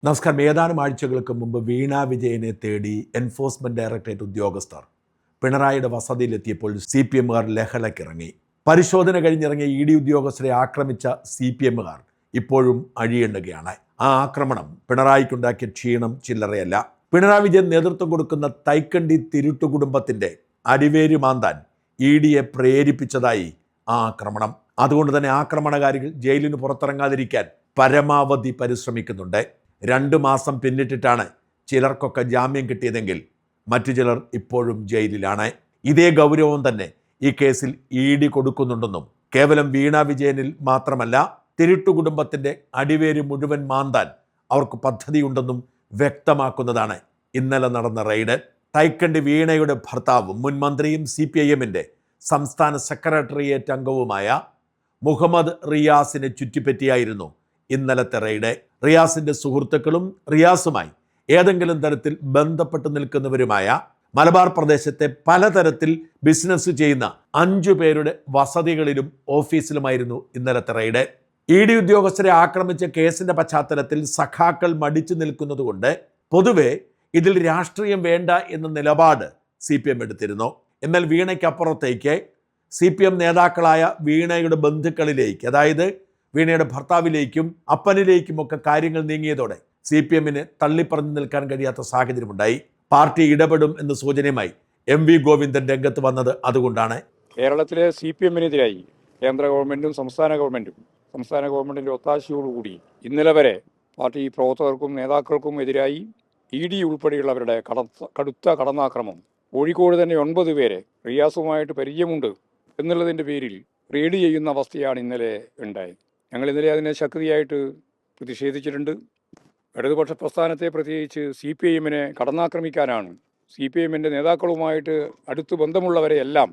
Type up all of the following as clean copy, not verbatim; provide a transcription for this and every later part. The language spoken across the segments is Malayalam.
നമസ്കാരം. ഏതാനും ആഴ്ചകൾക്ക് മുമ്പ് വീണ വിജയനെ തേടി എൻഫോഴ്സ്മെന്റ് ഡയറക്ടറേറ്റ് ഉദ്യോഗസ്ഥർ പിണറായിയുടെ വസതിയിലെത്തിയപ്പോൾ CPM-കാർ ലഹളക്കിറങ്ങി. പരിശോധന കഴിഞ്ഞിറങ്ങിയ ED ഉദ്യോഗസ്ഥരെ ആക്രമിച്ച CPM-കാർ ഇപ്പോഴും അഴിയെണ്ണുകയാണ്. ആ ആക്രമണം പിണറായിക്കുണ്ടാക്കിയ ക്ഷീണം ചില്ലറയല്ല. പിണറായി വിജയൻ നേതൃത്വം കൊടുക്കുന്ന തൈക്കണ്ടി തിരുട്ടു കുടുംബത്തിന്റെ അടിവേര് മാന്താൻ ED-യെ പ്രേരിപ്പിച്ചതായി ആ ആക്രമണം. അതുകൊണ്ട് തന്നെ ആക്രമണകാരികൾ ജയിലിന് പുറത്തിറങ്ങാതിരിക്കാൻ പരമാവധി പരിശ്രമിക്കുന്നുണ്ട്. 2 മാസം പിന്നിട്ടിട്ടാണ് ചിലർക്കൊക്കെ ജാമ്യം കിട്ടിയതെങ്കിൽ മറ്റു ചിലർ ഇപ്പോഴും ജയിലിലാണ്. ഇതേ ഗൗരവം തന്നെ ഈ കേസിൽ ED കൊടുക്കുന്നുണ്ടെന്നും കേവലം വീണ വിജയനിൽ മാത്രമല്ല തിരുട്ടു കുടുംബത്തിൻ്റെ അടിവേര് മുഴുവൻ മാന്താൻ അവർക്ക് പദ്ധതിയുണ്ടെന്നും വ്യക്തമാക്കുന്നതാണ് ഇന്നലെ നടന്ന റെയ്ഡ്. തൈക്കണ്ടി വീണയുടെ ഭർത്താവും മുൻ മന്ത്രിയും CPIM-ന്റെ സംസ്ഥാന സെക്രട്ടേറിയറ്റ് അംഗവുമായ മുഹമ്മദ് റിയാസിനെ ചുറ്റിപ്പറ്റിയായിരുന്നു ഇന്നലത്തെ റെയ്ഡ്. റിയാസിന്റെ സുഹൃത്തുക്കളും റിയാസുമായി ഏതെങ്കിലും തരത്തിൽ ബന്ധപ്പെട്ട് നിൽക്കുന്നവരുമായ മലബാർ പ്രദേശത്തെ പലതരത്തിൽ ബിസിനസ് ചെയ്യുന്ന 5 പേരുടെ വസതികളിലും ഓഫീസിലുമായിരുന്നു ഇന്നലത്തെ റെയ്ഡ്. ED ഉദ്യോഗസ്ഥരെ ആക്രമിച്ച കേസിന്റെ പശ്ചാത്തലത്തിൽ സഖാക്കൾ മടിച്ചു നിൽക്കുന്നതുകൊണ്ട് പൊതുവെ ഇതിൽ രാഷ്ട്രീയം വേണ്ട എന്ന നിലപാട് CPM എടുത്തിരുന്നു. എന്നാൽ വീണയ്ക്കപ്പുറത്തേക്ക് CPM നേതാക്കളായ വീണയുടെ ബന്ധുക്കളിലേക്ക്, അതായത് വീണയുടെ ഭർത്താവിലേക്കും അപ്പനിലേക്കുമൊക്കെ കാര്യങ്ങൾ നീങ്ങിയതോടെ CPM-ന് തള്ളിപ്പറഞ്ഞു നിൽക്കാൻ കഴിയാത്ത സാഹചര്യമുണ്ടായി. പാർട്ടി ഇടപെടും എന്ന സൂചനയുമായി MV ഗോവിന്ദൻ രംഗത്ത് വന്നത് അതുകൊണ്ടാണ്. കേരളത്തിലെ CPM-നെതിരായി കേന്ദ്ര ഗവൺമെന്റും സംസ്ഥാന ഗവൺമെന്റിന്റെ ഒത്താശയോടുകൂടി ഇന്നലെ വരെ പാർട്ടി പ്രവർത്തകർക്കും നേതാക്കൾക്കും എതിരായി ED ഉൾപ്പെടെയുള്ളവരുടെ കടുത്ത കടന്നാക്രമം. കോഴിക്കോട് തന്നെ 9 പേരെ റിയാസുമായിട്ട് പരിചയമുണ്ട് എന്നുള്ളതിൻ്റെ പേരിൽ റെയ്ഡ് ചെയ്യുന്ന അവസ്ഥയാണ് ഇന്നലെ ഉണ്ടായത്. ഞങ്ങൾ ഇന്നലെ അതിനെ ശക്തിയായിട്ട് പ്രതിഷേധിച്ചിട്ടുണ്ട്. ഇടതുപക്ഷ പ്രസ്ഥാനത്തെ പ്രത്യേകിച്ച് CPIM-നെ കടന്നാക്രമിക്കാനാണ് CPIM-ന്റെ നേതാക്കളുമായിട്ട് അടുത്ത് ബന്ധമുള്ളവരെയെല്ലാം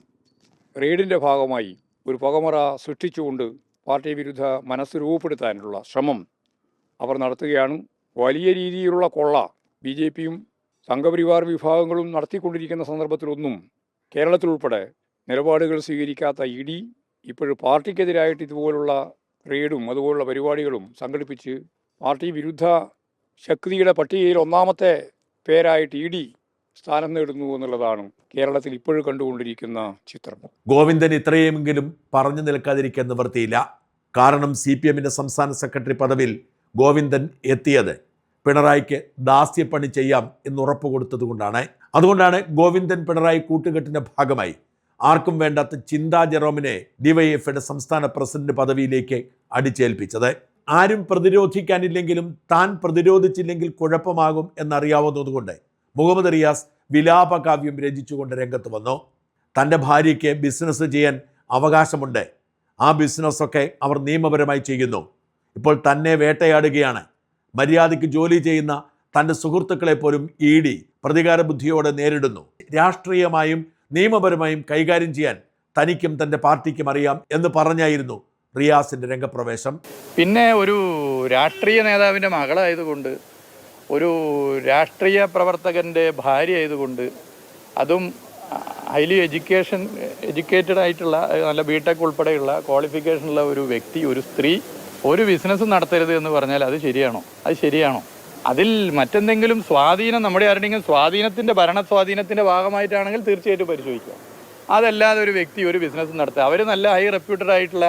റെയ്ഡിൻ്റെ ഭാഗമായി ഒരു പുകമറ സൃഷ്ടിച്ചുകൊണ്ട് പാർട്ടി വിരുദ്ധ മനസ്സ് രൂപപ്പെടുത്താനുള്ള ശ്രമം അവർ നടത്തുകയാണ്. വലിയ രീതിയിലുള്ള കൊള്ള BJP-യും സംഘപരിവാർ വിഭാഗങ്ങളും നടത്തിക്കൊണ്ടിരിക്കുന്ന സന്ദർഭത്തിലൊന്നും കേരളത്തിലുൾപ്പെടെ നിലപാടുകൾ സ്വീകരിക്കാത്ത ED ഇപ്പോഴും പാർട്ടിക്കെതിരായിട്ട് ഇതുപോലുള്ള റെയ്ഡും അതുപോലുള്ള പരിപാടികളും സംഘടിപ്പിച്ച് പാർട്ടി വിരുദ്ധ ശക്തിയുടെ പട്ടികയിൽ 1ാമത്തെ പേരായിട്ട് ED സ്ഥാനം നേടുന്നു എന്നുള്ളതാണ് കേരളത്തിൽ ഇപ്പോഴും കണ്ടുകൊണ്ടിരിക്കുന്ന ചിത്രം. ഗോവിന്ദൻ ഇത്രയുമെങ്കിലും പറഞ്ഞു നിൽക്കാതിരിക്കാൻ നിവൃത്തിയില്ല. കാരണം CPM-ന്റെ സംസ്ഥാന സെക്രട്ടറി പദവിയിൽ ഗോവിന്ദൻ എത്തിയത് പിണറായിക്ക് ദാസ്യപ്പണി ചെയ്യാം എന്ന് ഉറപ്പ് കൊടുത്തതുകൊണ്ടാണ്. അതുകൊണ്ടാണ് ഗോവിന്ദൻ പിണറായി കൂട്ടുകെട്ടിൻ്റെ ഭാഗമായി ആർക്കും വേണ്ടാത്ത ചിന്താ ജെറോമിനെ DYFയുടെ സംസ്ഥാന പ്രസിഡന്റ് പദവിയിലേക്ക് അടിച്ചേൽപ്പിച്ചത്. ആരും പ്രതിരോധിക്കാനില്ലെങ്കിലും താൻ പ്രതിരോധിച്ചില്ലെങ്കിൽ കുഴപ്പമാകും എന്നറിയാവുന്നതുകൊണ്ട് മുഹമ്മദ് റിയാസ് വിലാപകാവ്യം രചിച്ചുകൊണ്ട് രംഗത്ത് വന്നു. തൻ്റെ ഭാര്യയ്ക്ക് ബിസിനസ് ചെയ്യാൻ അവകാശമുണ്ട്, ആ ബിസിനസ്സൊക്കെ അവർ നിയമപരമായി ചെയ്യുന്നു. ഇപ്പോൾ തന്നെ വേട്ടയാടുകയാണ്. മര്യാദയ്ക്ക് ജോലി ചെയ്യുന്ന തൻ്റെ സുഹൃത്തുക്കളെ പോലും ED പ്രതികാര ബുദ്ധിയോടെ നേരിടുന്നു. രാഷ്ട്രീയമായും നിയമപരമായും കൈകാര്യം ചെയ്യാൻ തനിക്കും തൻ്റെ പാർട്ടിക്കും അറിയാം എന്ന് പറഞ്ഞായിരുന്നു റിയാസിൻ്റെ രംഗപ്രവേശം. പിന്നെ ഒരു രാഷ്ട്രീയ നേതാവിൻ്റെ മകളായതുകൊണ്ട്, ഒരു രാഷ്ട്രീയ പ്രവർത്തകൻ്റെ ഭാര്യ ആയതുകൊണ്ട്, അതും ഹൈലി എഡ്യൂക്കേറ്റഡ് ആയിട്ടുള്ള നല്ല BTech ഉൾപ്പെടെയുള്ള ക്വാളിഫിക്കേഷനുള്ള ഒരു വ്യക്തി, ഒരു സ്ത്രീ ഒരു ബിസിനസ് നടത്തരുത് എന്ന് പറഞ്ഞാൽ അത് ശരിയാണോ? അതിൽ മറ്റെന്തെങ്കിലും സ്വാധീനം, നമ്മുടെ ആരുടെയെങ്കിലും സ്വാധീനത്തിൻ്റെ ഭരണസ്വാധീനത്തിൻ്റെ ഭാഗമായിട്ടാണെങ്കിൽ തീർച്ചയായിട്ടും പരിശോധിക്കുക. അതല്ലാതെ ഒരു വ്യക്തി ഒരു ബിസിനസ് നടത്തുക, അവർ നല്ല ഹൈ റെപ്യൂട്ടഡ് ആയിട്ടുള്ള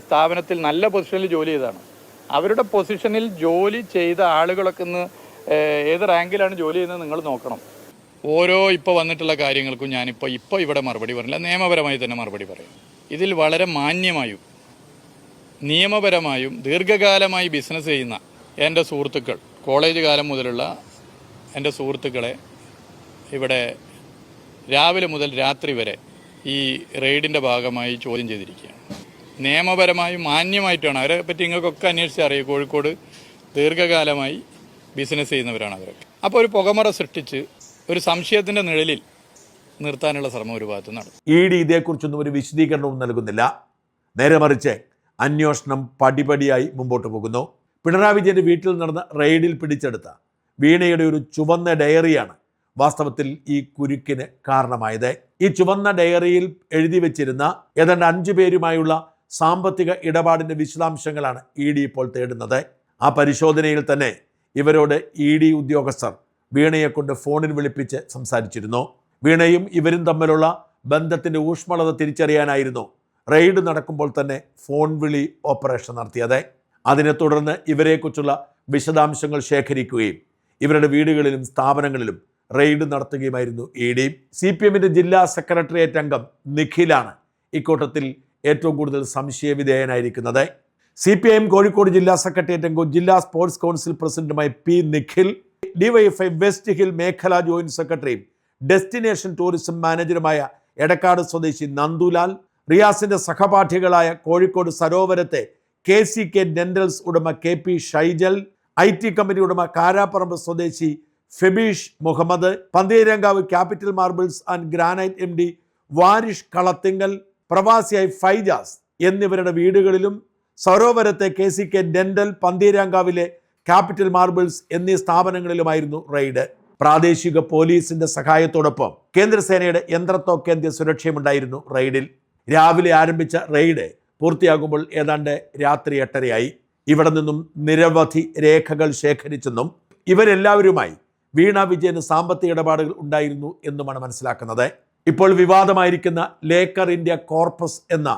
സ്ഥാപനത്തിൽ നല്ല പൊസിഷനിൽ ജോലി ചെയ്തതാണ്. അവരുടെ പൊസിഷനിൽ ജോലി ചെയ്ത ആളുകളൊക്കെ ഇന്ന് ഏത് റാങ്കിലാണ് ജോലി ചെയ്യുന്നത് നിങ്ങൾ നോക്കണം. ഓരോ ഇപ്പോൾ വന്നിട്ടുള്ള കാര്യങ്ങൾക്കും ഞാനിപ്പോൾ ഇവിടെ മറുപടി പറയില്ല, നിയമപരമായി തന്നെ മറുപടി പറയും. ഇതിൽ വളരെ മാന്യമായും നിയമപരമായും ദീർഘകാലമായി ബിസിനസ് ചെയ്യുന്ന എൻ്റെ സുഹൃത്തുക്കൾ, കോളേജ് കാലം മുതലുള്ള എൻ്റെ സുഹൃത്തുക്കളെ ഇവിടെ രാവിലെ മുതൽ രാത്രി വരെ ഈ റെയ്ഡിൻ്റെ ഭാഗമായി ചോദ്യം ചെയ്തിരിക്കുകയാണ്. നിയമപരമായും മാന്യമായിട്ടാണ് അവരെ പറ്റി നിങ്ങൾക്കൊക്കെ അന്വേഷിച്ച് അറിയും. കോഴിക്കോട് ദീർഘകാലമായി ബിസിനസ് ചെയ്യുന്നവരാണ് അവരൊക്കെ. അപ്പോൾ ഒരു പുകമറ സൃഷ്ടിച്ച് ഒരു സംശയത്തിൻ്റെ നിഴലിൽ നിർത്താനുള്ള ശ്രമം ഒരു ഭാഗത്ത് നടത്തും. ED ഇതേക്കുറിച്ചൊന്നും ഒരു വിശദീകരണവും നൽകുന്നില്ല. നേരെ മറിച്ച് അന്വേഷണം പടിപടിയായി മുമ്പോട്ട് പോകുന്നു. പിണറായി വിജയൻ്റെ വീട്ടിൽ നടന്ന റെയ്ഡിൽ പിടിച്ചെടുത്ത വീണയുടെ ഒരു ചുവന്ന ഡയറിയാണ് വാസ്തവത്തിൽ ഈ കുരുക്കിന് കാരണമായത്. ഈ ചുവന്ന ഡയറിയിൽ എഴുതി വെച്ചിരുന്ന ഏതാണ്ട് 5 പേരുമായുള്ള സാമ്പത്തിക ഇടപാടിൻ്റെ വിശദാംശങ്ങളാണ് ED ഇപ്പോൾ തേടുന്നത്. ആ പരിശോധനയിൽ തന്നെ ഇവരോട് ED ഉദ്യോഗസ്ഥർ വീണയെ കൊണ്ട് ഫോണിൽ വിളിപ്പിച്ച് സംസാരിച്ചിരുന്നു. വീണയും ഇവരും തമ്മിലുള്ള ബന്ധത്തിൻ്റെ ഊഷ്മളത തിരിച്ചറിയാനായിരുന്നു റെയ്ഡ് നടക്കുമ്പോൾ തന്നെ ഫോൺ വിളി ഓപ്പറേഷൻ നടത്തിയത്. അതിനെ തുടർന്ന് ഇവരെക്കുറിച്ചുള്ള വിശദാംശങ്ങൾ ശേഖരിക്കുകയും ഇവരുടെ വീടുകളിലും സ്ഥാപനങ്ങളിലും റെയ്ഡ് നടത്തുകയുമായിരുന്നു ED. CPMന്റെ ജില്ലാ സെക്രട്ടേറിയറ്റ് അംഗം നിഖിലാണ് ഇക്കൂട്ടത്തിൽ ഏറ്റവും കൂടുതൽ സംശയവിധേയനായിരിക്കുന്നത്. CPIM കോഴിക്കോട് ജില്ലാ സെക്രട്ടേറിയറ്റ് അംഗവും ജില്ലാ സ്പോർട്സ് കൗൺസിൽ പ്രസിഡന്റുമായ P. Nikhil, DYFI west hill മേഖല ജോയിന്റ് സെക്രട്ടറിയും ഡെസ്റ്റിനേഷൻ ടൂറിസം മാനേജറുമായ എടക്കാട് സ്വദേശി നന്ദുലാൽ, റിയാസിന്റെ സഹപാഠികളായ കോഴിക്കോട് സരോവരത്തെ KCK ഡെന്റൽസ് ഉടമ KP ഷൈജൽ, IT കമ്പനി ഉടമ കാരാപ്പറമ്പ് സ്വദേശി Febeesh Muhammad, Pantheerankavu capital marbles and granite MD Varish Kalathinkal, പ്രവാസിയായി ഫൈജാസ് എന്നിവരുടെ വീടുകളിലും സരോവരത്തെ KCK ഡെന്റൽ, പന്തീരങ്കാവിലെ ക്യാപിറ്റൽ മാർബിൾസ് എന്നീ സ്ഥാപനങ്ങളിലുമായിരുന്നു റെയ്ഡ്. പ്രാദേശിക പോലീസിന്റെ സഹായത്തോടൊപ്പം കേന്ദ്രസേനയുടെ യന്ത്രത്തോക്കേന്ത്യ സുരക്ഷയുമുണ്ടായിരുന്നു റെയ്ഡിൽ. രാവിലെ ആരംഭിച്ച റെയ്ഡ് പൂർത്തിയാകുമ്പോൾ ഏതാണ്ട് രാത്രി 8:30ആയി. ഇവിടെ നിന്നും നിരവധി രേഖകൾ ശേഖരിച്ചെന്നും ഇവരെല്ലാവരുമായി വീണ വിജയന് സാമ്പത്തിക ഇടപാടുകൾ ഉണ്ടായിരുന്നു എന്നുമാണ് മനസ്സിലാക്കുന്നത്. ഇപ്പോൾ വിവാദമായിരിക്കുന്ന ലേക്കർ ഇന്ത്യ കോർപ്പസ് എന്ന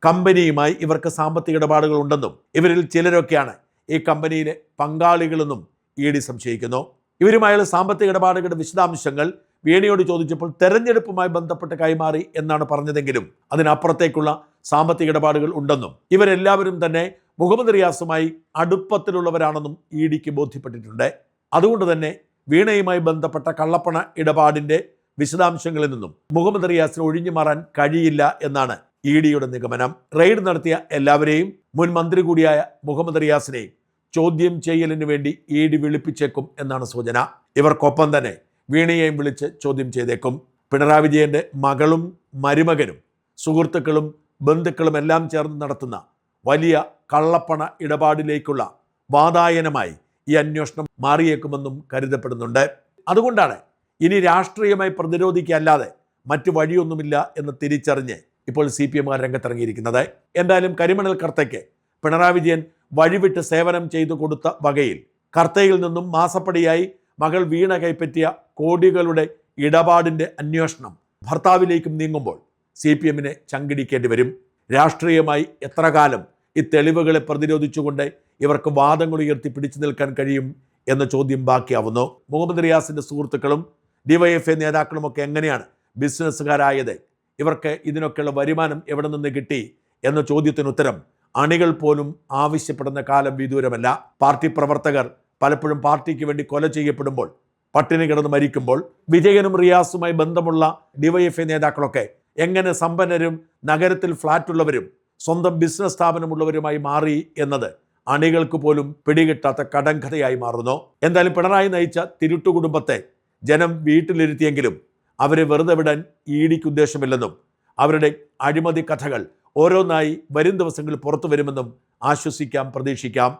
കമ്പനിയുമായി ഇവർക്ക് സാമ്പത്തിക ഇടപാടുകൾ ഉണ്ടെന്നും ഇവരിൽ ചിലരൊക്കെയാണ് ഈ കമ്പനിയിലെ പങ്കാളികളെന്നും ED സംശയിക്കുന്നു. ഇവരുമായുള്ള സാമ്പത്തിക ഇടപാടുകളുടെ വിശദാംശങ്ങൾ വീണയോട് ചോദിച്ചപ്പോൾ തെരഞ്ഞെടുപ്പുമായി ബന്ധപ്പെട്ട് കൈമാറി എന്നാണ് പറഞ്ഞതെങ്കിലും അതിനപ്പുറത്തേക്കുള്ള സാമ്പത്തിക ഇടപാടുകൾ ഉണ്ടെന്നും ഇവരെല്ലാവരും തന്നെ മുഹമ്മദ് റിയാസുമായി അടുപ്പത്തിലുള്ളവരാണെന്നും EDക്ക് ബോധ്യപ്പെട്ടിട്ടുണ്ട്. അതുകൊണ്ട് തന്നെ വീണയുമായി ബന്ധപ്പെട്ട കള്ളപ്പണ ഇടപാടിൻ്റെ വിശദാംശങ്ങളിൽ നിന്നും മുഹമ്മദ് റിയാസിന് ഒഴിഞ്ഞു മാറാൻ കഴിയില്ല എന്നാണ് EDയുടെ നിഗമനം. റെയ്ഡ് നടത്തിയ എല്ലാവരെയും മുൻ മന്ത്രി കൂടിയായ മുഹമ്മദ് റിയാസിനെയും ചോദ്യം ചെയ്യലിന് വേണ്ടി ED വിളിപ്പിച്ചേക്കും എന്നാണ് സൂചന. ഇവർക്കൊപ്പം തന്നെ വീണയെയും വിളിച്ച് ചോദ്യം ചെയ്തേക്കും. പിണറായി വിജയൻ്റെ മകളും മരുമകനും സുഹൃത്തുക്കളും ബന്ധുക്കളും എല്ലാം ചേർന്ന് നടത്തുന്ന വലിയ കള്ളപ്പണ ഇടപാടിലേക്കുള്ള വാതായനമായി ഈ അന്വേഷണം മാറിയേക്കുമെന്നും കരുതപ്പെടുന്നുണ്ട്. അതുകൊണ്ടാണ് ഇനി രാഷ്ട്രീയമായി പ്രതിരോധിക്കല്ലാതെ മറ്റു വഴിയൊന്നുമില്ല എന്ന് തിരിച്ചറിഞ്ഞ് ഇപ്പോൾ CPM രംഗത്തിറങ്ങിയിരിക്കുന്നത്. എന്തായാലും കരിമണൽ കർത്തയ്ക്ക് പിണറായി വിജയൻ വഴിവിട്ട് സേവനം ചെയ്തു കൊടുത്ത വകയിൽ കർത്തയിൽ നിന്നും മാസപ്പടിയായി മകൾ വീണ കൈപ്പറ്റിയ കോടികളുടെ ഇടപാടിൻ്റെ അന്വേഷണം ഭർത്താവിലേക്കും നീങ്ങുമ്പോൾ CPMനെ ചങ്കിടിക്കേണ്ടി വരും. രാഷ്ട്രീയമായി എത്ര കാലം ഈ തെളിവുകളെ പ്രതിരോധിച്ചുകൊണ്ട് ഇവർക്ക് വാദങ്ങൾ ഉയർത്തി പിടിച്ചു നിൽക്കാൻ കഴിയും എന്ന ചോദ്യം ബാക്കിയാവുന്നു. മുഹമ്മദ് റിയാസിൻ്റെ സുഹൃത്തുക്കളും DYFI നേതാക്കളുമൊക്കെ എങ്ങനെയാണ് ബിസിനസ്സുകാരായത്? ഇവർക്ക് ഇതിനൊക്കെയുള്ള വരുമാനം എവിടെ നിന്ന് കിട്ടി എന്ന ചോദ്യത്തിന് ഉത്തരം അണികൾ പോലും ആവശ്യപ്പെടുന്ന കാലം വിദൂരമല്ല. പാർട്ടി പ്രവർത്തകർ പലപ്പോഴും പാർട്ടിക്ക് വേണ്ടി കൊല ചെയ്യപ്പെടുമ്പോൾ, പട്ടിണി കിടന്ന് മരിക്കുമ്പോൾ വിജയനും റിയാസുമായി ബന്ധമുള്ള DYFI നേതാക്കളൊക്കെ എങ്ങനെ സമ്പന്നരും നഗരത്തിൽ ഫ്ലാറ്റുള്ളവരും സ്വന്തം ബിസിനസ് സ്ഥാപനമുള്ളവരുമായി മാറി എന്നത് അണികൾക്ക് പോലും പിടികിട്ടാത്ത കടങ്കഥയായി മാറുന്നു. എന്തായാലും പിണറായി നയിച്ച തിരുട്ടു കുടുംബത്തെ ജനം വീട്ടിലിരുത്തിയെങ്കിലും അവരെ വെറുതെ വിടാൻ EDക്ക് ഉദ്ദേശമില്ലെന്നും അവരുടെ അഴിമതി കഥകൾ ഓരോന്നായി വരും ദിവസങ്ങളിൽ പുറത്തു വരുമെന്നും ആശ്വസിക്കാം, പ്രതീക്ഷിക്കാം.